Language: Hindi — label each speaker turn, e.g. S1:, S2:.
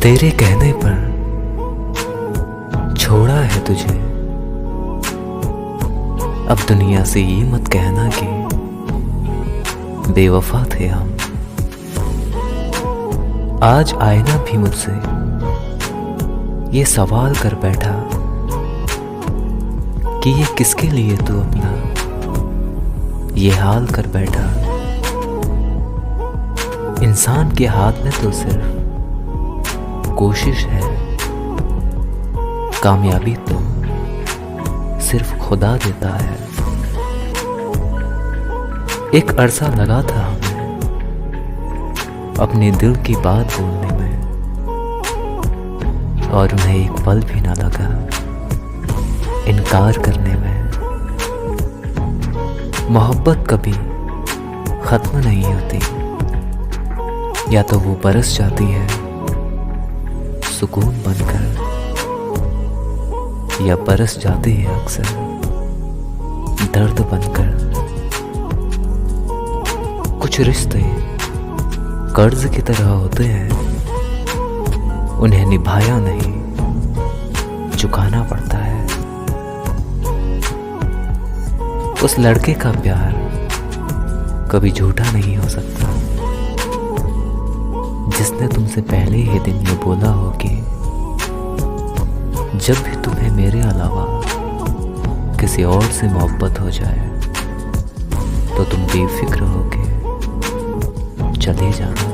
S1: तेरे कहने पर छोड़ा है तुझे, अब दुनिया से ये मत कहना कि बेवफा थे हम। आज आईना भी मुझसे ये सवाल कर बैठा कि ये किसके लिए तू अपना ये हाल कर बैठा। इंसान के हाथ में तो सिर्फ कोशिश है, कामयाबी तो सिर्फ खुदा देता है। एक अरसा लगा था हमें अपने दिल की बात बोलने में, और उन्हें एक पल भी ना लगा इनकार करने में। मोहब्बत कभी खत्म नहीं होती, या तो वो बरस जाती है सुकून बनकर, या बरस जाती है अक्सर दर्द बनकर। कुछ रिश्ते कर्ज की तरह होते हैं, उन्हें निभाया नहीं चुकाना पड़ता है। उस लड़के का प्यार कभी झूठा नहीं हो सकता, जिसने तुमसे पहले ही दिन ये बोला हो कि जब भी तुम्हें मेरे अलावा किसी और से मोहब्बत हो जाए तो तुम बेफिक्र होके चले जाना।